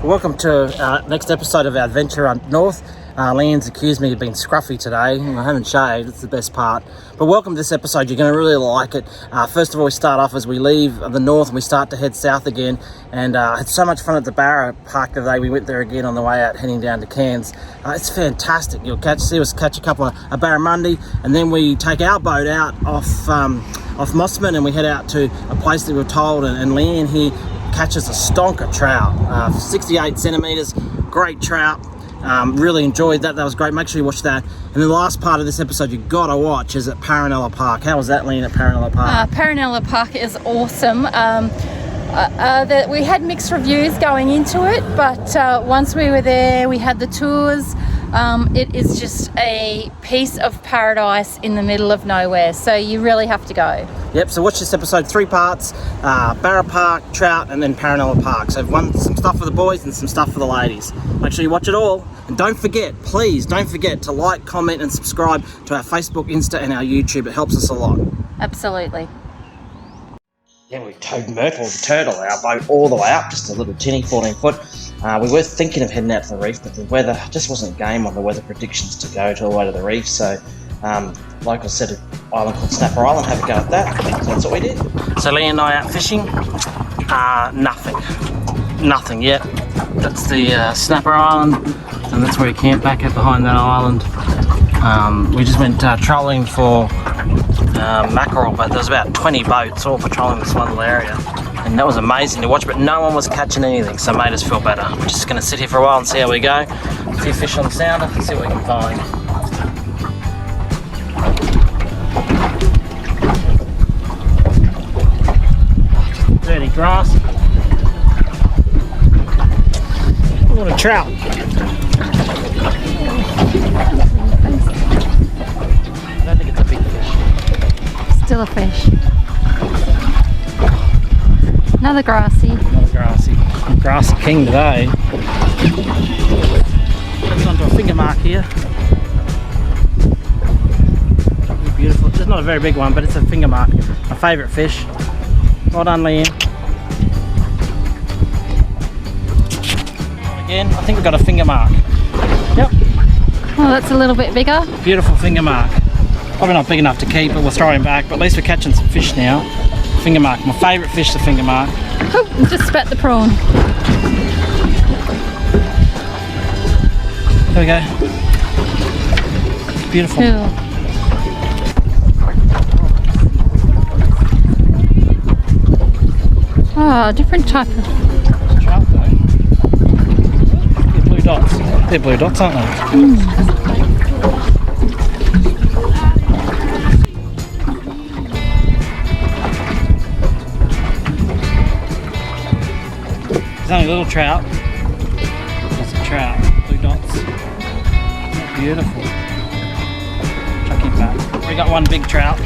Welcome to next episode of our adventure up north. Leanne's accused me of being scruffy today. I haven't shaved, it's the best part. But welcome to this episode, you're going to really like it. First of all, we start off as we leave the north and we start to head south again. And had so much fun at the Barramundi Park today. We went there again on the way out, heading down to Cairns. It's fantastic. You'll see us catch a couple of barramundi, and then we take our boat out off Mossman and we head out to a place that we were told, and Leanne here catches a stonker trout, 68 centimetres, great trout. Really enjoyed that. That was great. Make sure you watch that. And then the last part of this episode you gotta watch is at Paronella Park. How was that, Leanne, at Paronella Park? Paronella Park is awesome. We had mixed reviews going into it, but once we were there, we had the tours. It is just a piece of paradise in the middle of nowhere, so you really have to go. Yep, so watch this episode, 3 parts, Barra Park, Trout, and then Paronella Park. So some stuff for the boys and some stuff for the ladies. Make sure you watch it all. And don't forget, please don't forget to like, comment and subscribe to our Facebook, Insta and our YouTube. It helps us a lot. Absolutely. Yeah, we towed Myrtle the turtle, our boat, all the way up, just a little tinny 14 foot. We were thinking of heading out to the reef, but the weather just wasn't game on the weather predictions to go all the way to the reef. So, like I said, an island called Snapper Island, have a go at that. So that's what we did. So Leanne and I out fishing. Nothing yet. That's the Snapper Island, and that's where we camped back at behind that island. We just went trolling for mackerel, but there was about 20 boats all patrolling this one little area, and that was amazing to watch, but no one was catching anything, so it made us feel better. We're just going to sit here for a while and see how we go. A few fish on the sounder, see what we can find. Dirty grass. What a trout. I don't think it's a big fish. Still a fish. Another grassy. Grassy king today. Comes onto a finger mark here. Beautiful. It's not a very big one, but it's a finger mark. My favourite fish. Well done, Leanne. Again, I think we've got a finger mark. Yep. Oh, that's a little bit bigger. Beautiful finger mark. Probably not big enough to keep, but we'll throw him back. But at least we're catching some fish now. Finger mark. My favourite fish, the finger mark. Oh, just spat the prawn. There we go. Beautiful. Cool. Oh, different type of... Trout though. They're blue dots. They're blue dots, aren't they? There's only little trout. There's a trout. Blue dots. Beautiful. Chuck it back. We got one big trout.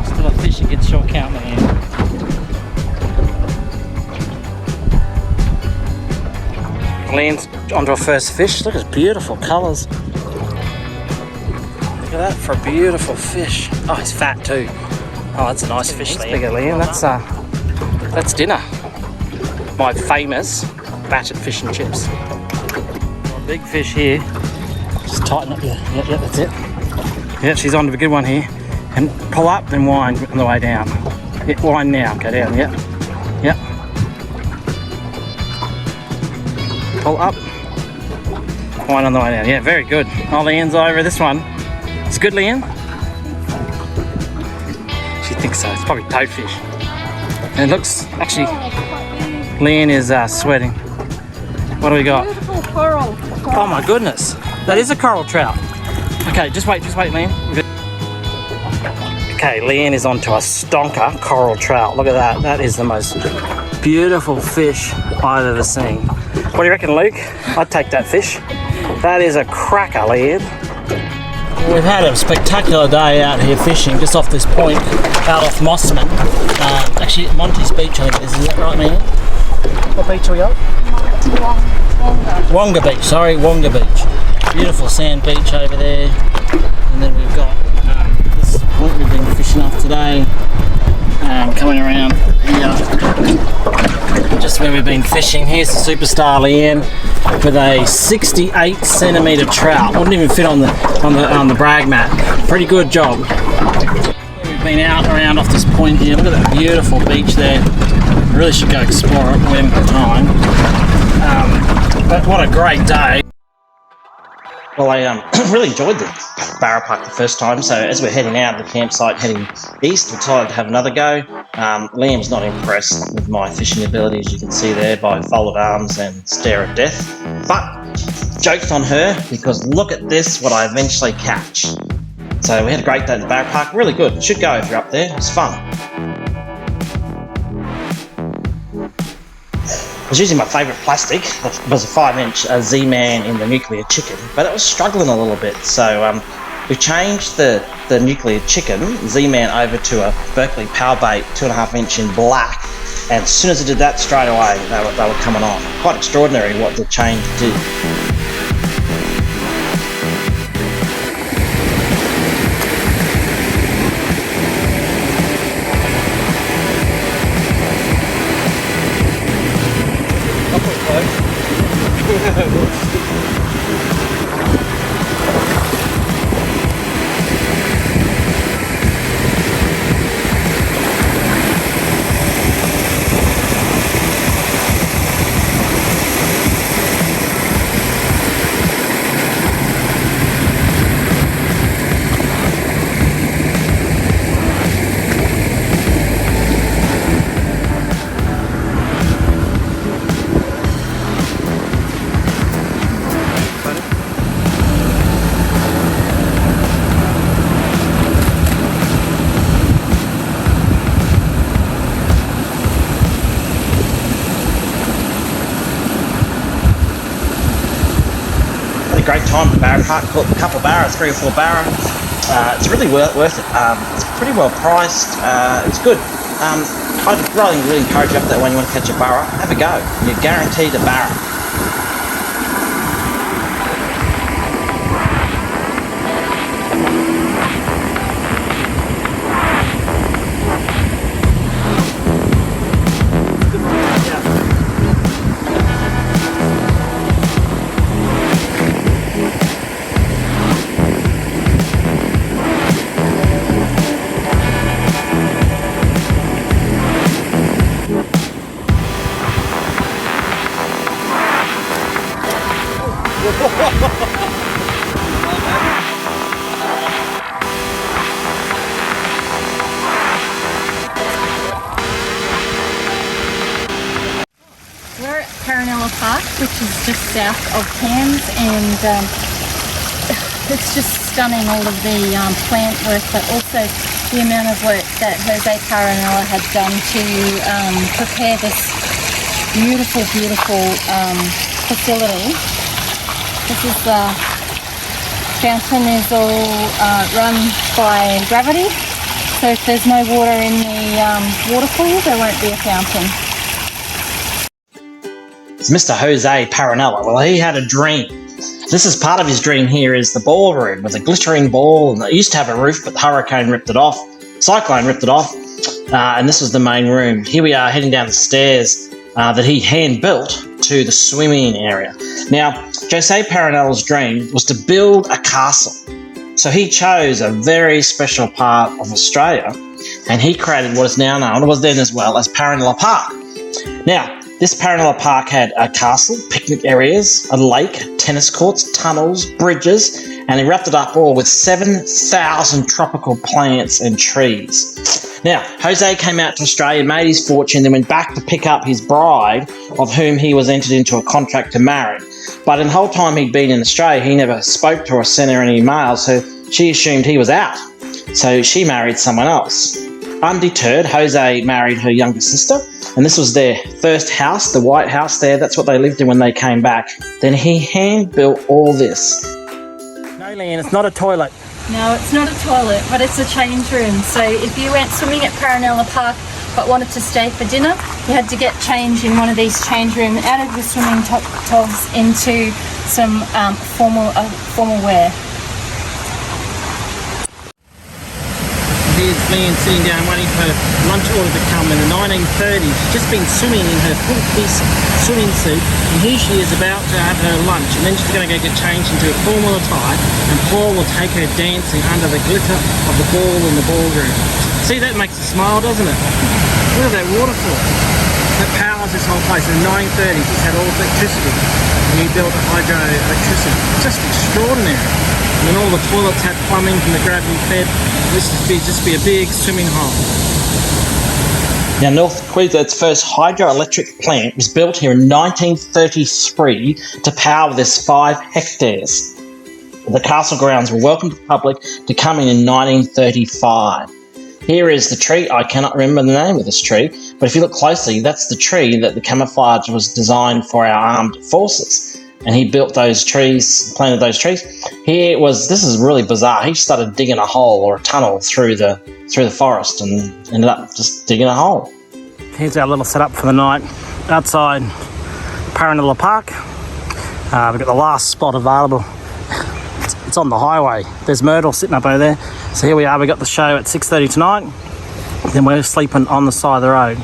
Still a fish that gets short count in the end. Leanne's onto her first fish. Look at his beautiful colours. Look at that for a beautiful fish. Oh, he's fat too. Oh, that's a nice fish, Leanne. Bigger, Leanne. That's dinner. My famous battered fish and chips. A big fish here. Just tighten up. Yeah, that's it. Yeah, she's onto a good one here. And pull up, then wind on the way down. Yeah, wind now. Go down. Yeah. Yep. Pull up, wind on the way down. Yeah, very good. Oh, Leanne's over this one. It's good, Leanne? She thinks so. It's probably toadfish. And it looks, actually, Leanne is sweating. What do we got? Beautiful coral. Oh my goodness. That is a coral trout. Okay, just wait, Leanne. Okay, Leanne is onto a stonker coral trout. Look at that. That is the most beautiful fish I've ever seen. What do you reckon, Luke? I'd take that fish. That is a cracker, Leanne. We've had a spectacular day out here fishing, just off this point, out off Mossman. Actually, at Monty's Beach, I think it is. Is that right, man? What beach are we on? Wonga Beach, sorry, Wonga Beach. Beautiful sand beach over there. And then we've got this point we've been fishing off today. Coming around here, just where we've been fishing. Here's the superstar Leanne with a 68 centimetre trout. Wouldn't even fit on the brag mat. Pretty good job. We've been out and around off this point here. Look at that beautiful beach there. Really should go explore it, but we haven't got time. But what a great day. Well, I really enjoyed the Barra Park the first time, so as we're heading out of the campsite, heading east, we decided to have another go. Liam's not impressed with my fishing ability, as you can see there, by folded arms and stare of death. But, joke's on her, because look at this, what I eventually catch. So we had a great day at the Barra Park, really good. You should go if you're up there, it's fun. I was using my favourite plastic. It was a 5-inch Z-Man in the nuclear chicken, but it was struggling a little bit. So we changed the nuclear chicken Z-Man over to a Berkeley Powerbait 2.5-inch in black, and as soon as I did that, straight away they were coming on. Quite extraordinary what the change did. Great time at the Barra Park. Caught a couple of barra, 3 or 4 barra. It's really worth it. It's pretty well priced. It's good. I'd really encourage you up there when you want to catch a barra. Have a go. You're guaranteed a barra. We're at Paronella Park, which is just south of Cairns, and it's just stunning, all of the plant work, but also the amount of work that Jose Paronella had done to prepare this beautiful facility. This is the fountain is all run by gravity, so if there's no water in the waterfall, there won't be a fountain. It's Mr. Jose Paronella. Well, he had a dream. This is part of his dream here, is the ballroom with a glittering ball, and it used to have a roof, but the hurricane ripped it off. Cyclone ripped it off, and this was the main room. Here we are heading down the stairs that he hand-built to the swimming area. Now, Jose Paronella's dream was to build a castle. So he chose a very special part of Australia, and he created what is now known, or was then as well, as Paronella Park. Now, this Paronella Park had a castle, picnic areas, a lake, tennis courts, tunnels, bridges, and he wrapped it up all with 7,000 tropical plants and trees. Now, Jose came out to Australia, made his fortune, then went back to pick up his bride, of whom he was entered into a contract to marry. But in the whole time he'd been in Australia, he never spoke to her or sent her any mail, so she assumed he was out. So she married someone else. Undeterred, Jose married her younger sister, and this was their first house, the White House there. That's what they lived in when they came back. Then he hand-built all this. No, Leanne, it's not a toilet. No, it's not a toilet, but it's a change room. So if you went swimming at Paronella Park but wanted to stay for dinner, you had to get change in one of these change rooms, out of your swimming togs into some formal wear. Here's Leanne sitting down waiting for her lunch order to come in the 1930s. She's just been swimming in her full-piece swimming suit, and here she is about to have her lunch, and then she's going to go get changed into a formal attire, and Paul will take her dancing under the glitter of the ball in the ballroom. See, that makes a smile, doesn't it? Look at that waterfall. That powers this whole place. In the 1930s, it's had all electricity, and he built a hydroelectricity. Just extraordinary. And then all the toilets had plumbing from the gravity fed. This would just be a big swimming hole. Now, North Queensland's first hydroelectric plant was built here in 1933 to power this 5 hectares. The castle grounds were welcome to the public to come in 1935. Here is the tree. I cannot remember the name of this tree, but if you look closely, that's the tree that the camouflage was designed for our armed forces. And he built those trees, planted those trees. This is really bizarre. He started digging a hole or a tunnel through the forest and ended up just digging a hole. Here's our little setup for the night outside Paronella Park. We've got the last spot available. It's on the highway. There's Myrtle sitting up over there. So here we are. We got the show at 6:30 tonight. Then we're sleeping on the side of the road.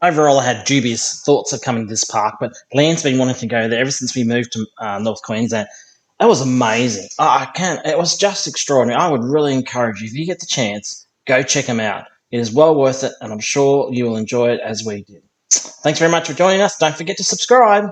Overall, I had dubious thoughts of coming to this park, but Leanne's been wanting to go there ever since we moved to North Queensland. It was amazing. It was just extraordinary. I would really encourage you, if you get the chance, go check them out. It is well worth it, and I'm sure you will enjoy it as we did. Thanks very much for joining us. Don't forget to subscribe.